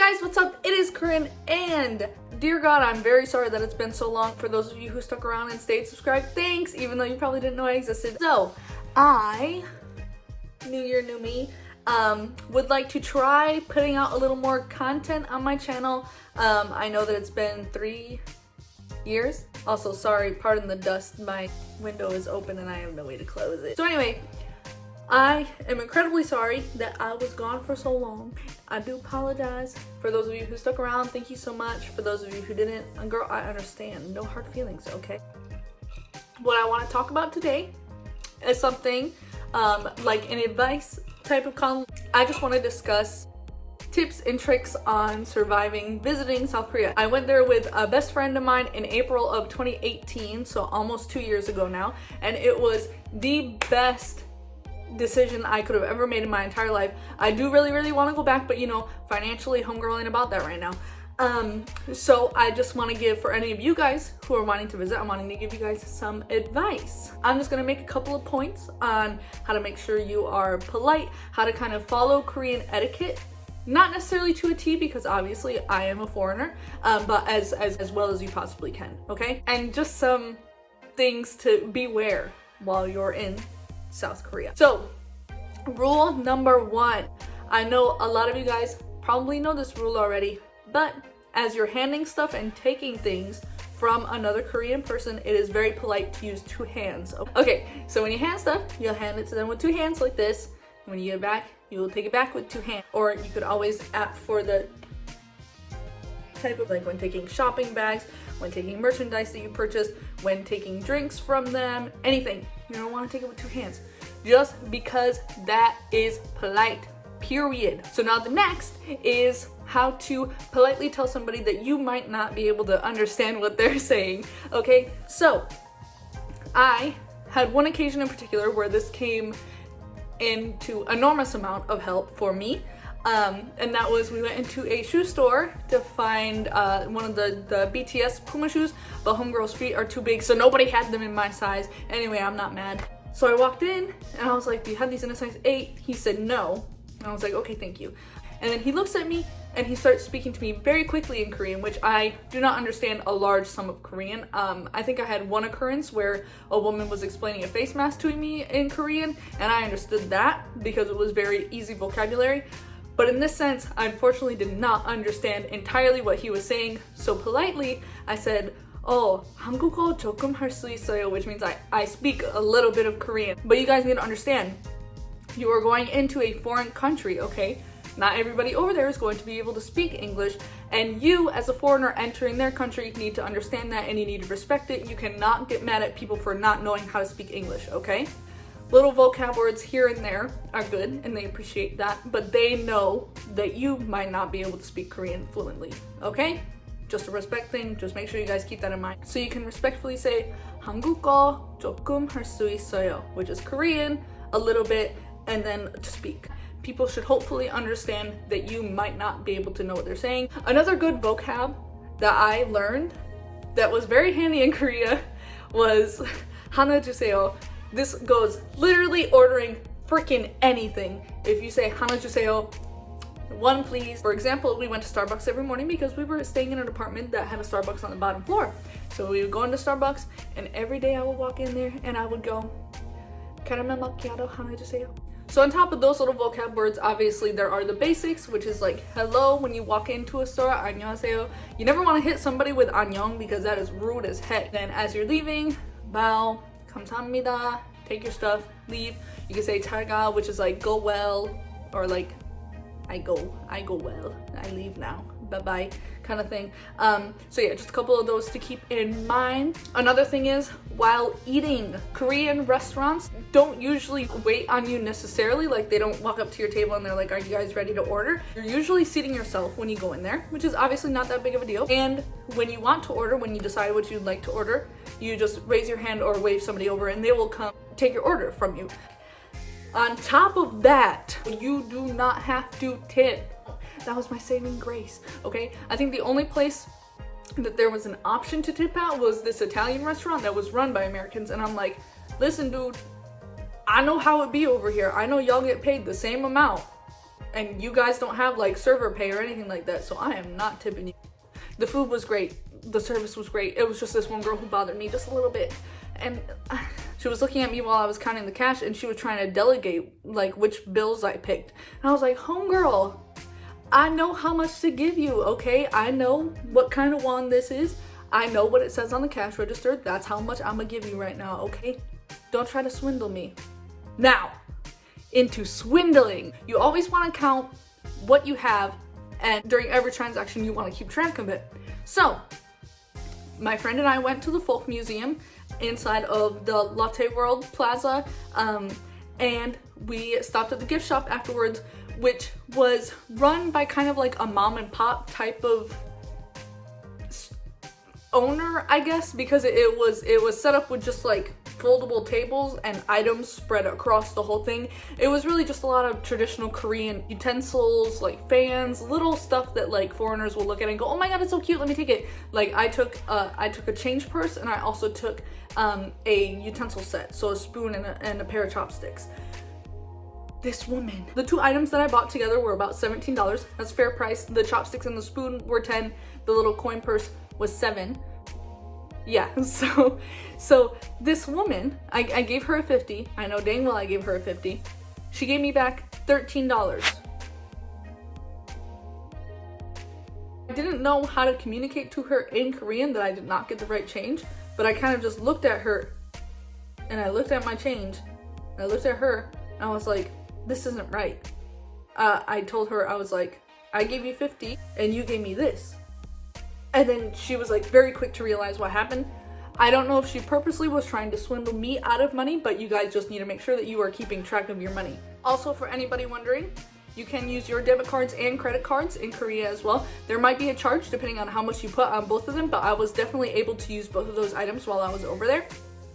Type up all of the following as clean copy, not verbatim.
guys, what's up? It is Corinne, and dear God, I'm very sorry that it's been so long. For those of you who stuck around and stayed subscribed, thanks, even though you probably didn't know I existed. So, I, new year, new me, would like to try putting out a little more content on my channel. I know that it's been 3 years. Also, sorry, pardon the dust, my window is open and I have no way to close it. So anyway, I am incredibly sorry that I was gone for so long. I do apologize. For those of you who stuck around, thank you so much. For those of you who didn't, girl, I understand. No hard feelings, okay? What I want to talk about today is something like an advice type of column. I just want to discuss tips and tricks on surviving visiting South Korea. I went there with a best friend of mine in April of 2018, so almost 2 years ago now, and it was the best decision I could have ever made in my entire life. I do really want to go back, but you know, financially, homegirl ain't about that right now. So I just want to give, for any of you guys who are wanting to visit, I'm wanting to give you guys some advice. I'm just going to make a couple of points on how to make sure you are polite, how to kind of follow Korean etiquette. Not necessarily to a T, because obviously I am a foreigner, but as well as you possibly can, okay? And just some things to beware while you're in South Korea. So, rule number 1. I know a lot of you guys probably know this rule already, but as you're handing stuff and taking things from another Korean person, it is very polite to use 2 hands. Okay, so when you hand stuff, you'll hand it to them with 2 hands like this. When you get it back, you will take it back with 2 hands. Or you could always opt for the type of, like when taking shopping bags, when taking merchandise that you purchased, when taking drinks from them, anything. You don't want to take it with 2 hands. Just because that is polite, period. So now the next is how to politely tell somebody that you might not be able to understand what they're saying. Okay, so I had one occasion in particular where this came into enormous amount of help for me, and that was we went into a shoe store to find one of the BTS Puma shoes, but homegirl's feet are too big, so nobody had them in my size. Anyway, I'm not mad. So I walked in and I was like, do you have these in a size 8? He said no, and I was like, okay, thank you. And then he looks at me and he starts speaking to me very quickly in Korean, which I do not understand a large sum of Korean. I think I had one occurrence where a woman was explaining a face mask to me in Korean, and I understood that because it was very easy vocabulary. But in this sense, I unfortunately did not understand entirely what he was saying. So politely, I said, oh, 한국어 조금 할 수 있어요, which means I speak a little bit of Korean. But you guys need to understand, you are going into a foreign country, okay? Not everybody over there is going to be able to speak English, and you as a foreigner entering their country need to understand that, and you need to respect it. You cannot get mad at people for not knowing how to speak English, okay? Little vocab words here and there are good, and they appreciate that, but they know that you might not be able to speak Korean fluently, okay? Just a respect thing, just make sure you guys keep that in mind. So you can respectfully say, 한국어 조금 할 수 있어요, which is Korean, a little bit, and then to speak. People should hopefully understand that you might not be able to know what they're saying. Another good vocab that I learned that was very handy in Korea was 하나 주세요. This goes literally ordering freaking anything. If you say 하나 주세요, 1 please. For example, we went to Starbucks every morning because we were staying in an apartment that had a Starbucks on the bottom floor. So we would go into Starbucks, and every day I would walk in there and I would go, caramel macchiato 하나 주세요. So on top of those little vocab words, obviously there are the basics, which is like hello when you walk into a store, 안녕하세요. You never want to hit somebody with 안녕 because that is rude as heck. Then as you're leaving, bow, 감사합니다, take your stuff, leave. You can say 잘 가, which is like go well, or like I go well, I leave now, bye-bye kind of thing. So yeah, just a couple of those to keep in mind. Another thing is, while eating, Korean restaurants don't usually wait on you necessarily. Like, they don't walk up to your table and they're like, are you guys ready to order? You're usually seating yourself when you go in there, which is obviously not that big of a deal. And when you want to order, when you decide what you'd like to order, you just raise your hand or wave somebody over and they will come take your order from you. On top of that, you do not have to tip. That was my saving grace, okay? I think the only place that there was an option to tip at was this Italian restaurant that was run by Americans, and I'm like, listen dude, I know how it be over here. I know y'all get paid the same amount. and you guys don't have like server pay or anything like that, so I am not tipping you. The food was great, the service was great. It was just this one girl who bothered me just a little bit, and she was looking at me while I was counting the cash, and she was trying to delegate like which bills I picked. And I was like, homegirl, I know how much to give you, okay? I know what kind of wand this is. I know what it says on the cash register. That's how much I'm gonna give you right now, okay? Don't try to swindle me. Now, into swindling. You always want to count what you have, and during every transaction you want to keep track of it. So, my friend and I went to the folk museum inside of the Latte World Plaza, and we stopped at the gift shop afterwards, which was run by kind of like a mom and pop type of owner, I guess, because it was set up with just like foldable tables and items spread across the whole thing. It was really just a lot of traditional Korean utensils, like fans, little stuff that like foreigners will look at and go, oh my god, it's so cute, let me take it. Like I took a change purse, and I also took a utensil set, so a spoon and a pair of chopsticks. This woman, the two items that I bought together were about $17. That's fair price. The chopsticks and the spoon were 10. The little coin purse was 7. Yeah, so this woman, I gave her a 50. I know dang well I gave her a 50. She gave me back $13. I didn't know how to communicate to her in Korean that I did not get the right change, but I kind of just looked at her, and I looked at my change, and I looked at her, and I was like, this isn't right. I told her, I was like, I gave you 50 and you gave me this. And then she was like very quick to realize what happened. I don't know if she purposely was trying to swindle me out of money, but you guys just need to make sure that you are keeping track of your money. Also, for anybody wondering, you can use your debit cards and credit cards in Korea as well. There might be a charge depending on how much you put on both of them, but I was definitely able to use both of those items while I was over there.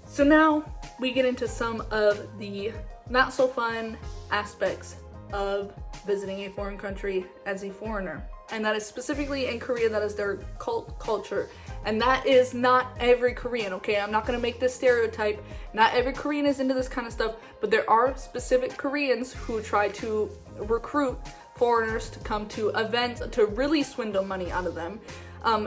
So now we get into some of the not so fun aspects of visiting a foreign country as a foreigner. And that is specifically in Korea, that is their culture. And that is not every Korean, okay? I'm not gonna make this stereotype. Not every Korean is into this kind of stuff, but there are specific Koreans who try to recruit foreigners to come to events to really swindle money out of them.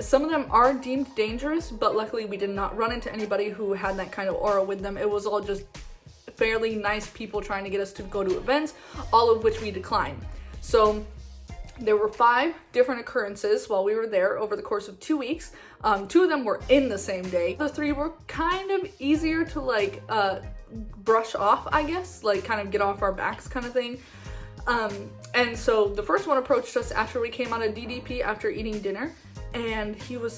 Some of them are deemed dangerous, but luckily we did not run into anybody who had that kind of aura with them. It was all just fairly nice people trying to get us to go to events, all of which we declined. So there were 5 different occurrences while we were there over the course of 2 weeks. 2 of them were in the same day. The 3 were kind of easier to like brush off, I guess, like kind of get off our backs kind of thing. And so the first one approached us after we came out of DDP after eating dinner. And he was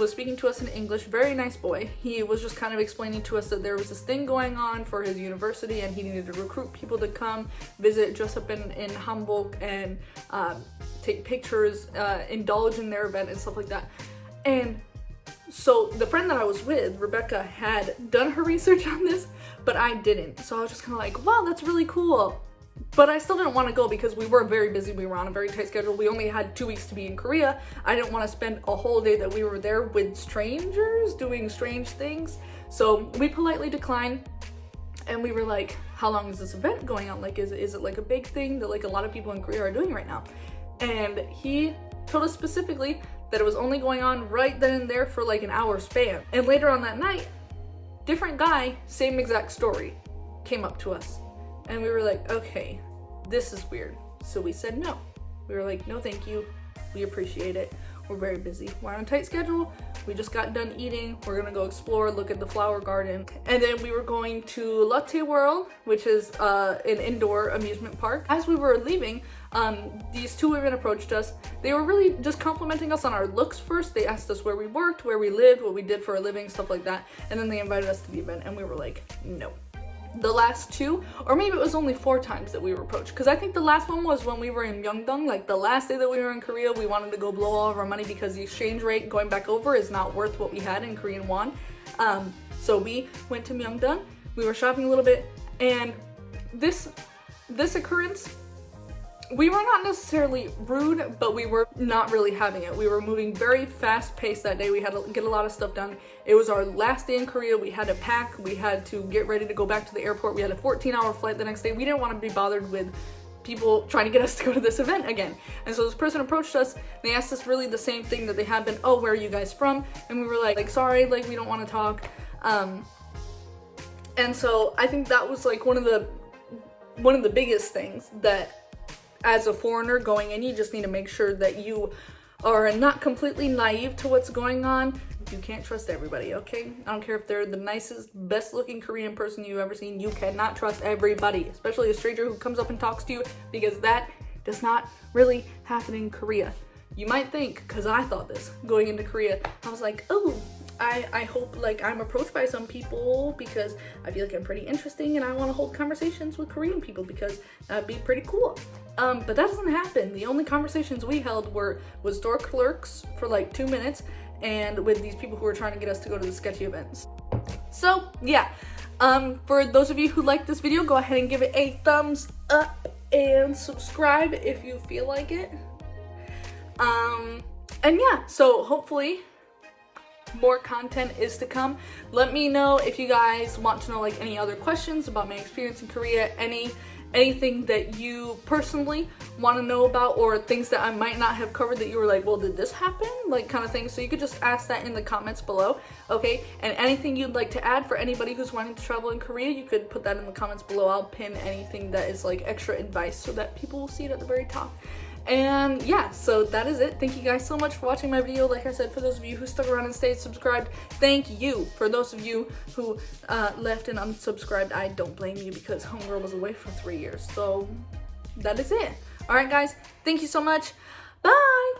speaking to us in English, very nice boy. He was just kind of explaining to us that there was this thing going on for his university and he needed to recruit people to come visit, dress up in hanbok and take pictures, indulge in their event and stuff like that. And so the friend that I was with, Rebecca, had done her research on this, but I didn't. So I was just kind of like, wow, that's really cool. But I still didn't want to go because we were very busy. We were on a very tight schedule. We only had 2 weeks to be in Korea. I didn't want to spend a whole day that we were there with strangers doing strange things. So we politely declined. And we were like, how long is this event going on? Like, is it like a big thing that like a lot of people in Korea are doing right now? And he told us specifically that it was only going on right then and there for like an hour span. And later on that night, different guy, same exact story, came up to us. And we were like, okay, this is weird. So we said no. We were like, no thank you. We appreciate it. We're very busy. We're on a tight schedule. We just got done eating. We're gonna go explore, look at the flower garden. And then we were going to Latte World, which is an indoor amusement park. As we were leaving, these 2 women approached us. They were really just complimenting us on our looks first. They asked us where we worked, where we lived, what we did for a living, stuff like that. And then they invited us to the event and we were like, no. The last 2, or maybe it was only 4 times that we were approached, because I think the last one was when we were in Myeongdong, like the last day that we were in Korea. We wanted to go blow all of our money because the exchange rate going back over is not worth what we had in Korean won. So we went to Myeongdong, we were shopping a little bit, and this occurrence, we were not necessarily rude, but we were not really having it. We were moving very fast paced that day. We had to get a lot of stuff done. It was our last day in Korea. We had to pack. We had to get ready to go back to the airport. We had a 14-hour flight the next day. We didn't want to be bothered with people trying to get us to go to this event again. And so this person approached us, and they asked us really the same thing that they had been, oh, where are you guys from? And we were like sorry, like we don't want to talk. And so I think that was like one of the biggest things, that as a foreigner going in, you just need to make sure that you are not completely naive to what's going on. You can't trust everybody, okay? I don't care if they're the nicest, best looking Korean person you've ever seen. You cannot trust everybody, especially a stranger who comes up and talks to you, because that does not really happen in Korea. You might think, because I thought this going into Korea, I was like, oh, I hope like I'm approached by some people because I feel like I'm pretty interesting and I want to hold conversations with Korean people because that'd be pretty cool. But that doesn't happen. The only conversations we held was store clerks for like 2 minutes, and with these people who were trying to get us to go to the sketchy events. So yeah, for those of you who like this video, go ahead and give it a thumbs up and subscribe if you feel like it. And yeah, so hopefully more content is to come. Let me know if you guys want to know like any other questions about my experience in Korea, anything that you personally want to know about, or things that I might not have covered that you were like, well, did this happen? Like kind of thing. So you could just ask that in the comments below, okay? And anything you'd like to add for anybody who's wanting to travel in Korea, you could put that in the comments below. I'll pin anything that is like extra advice so that people will see it at the very top. And yeah, so that is it. Thank you guys so much for watching my video. Like I said, for those of you who stuck around and stayed subscribed, thank you. For those of you who left and unsubscribed, I don't blame you because homegirl was away for 3 years. So that is it. All right, guys, thank you so much. Bye.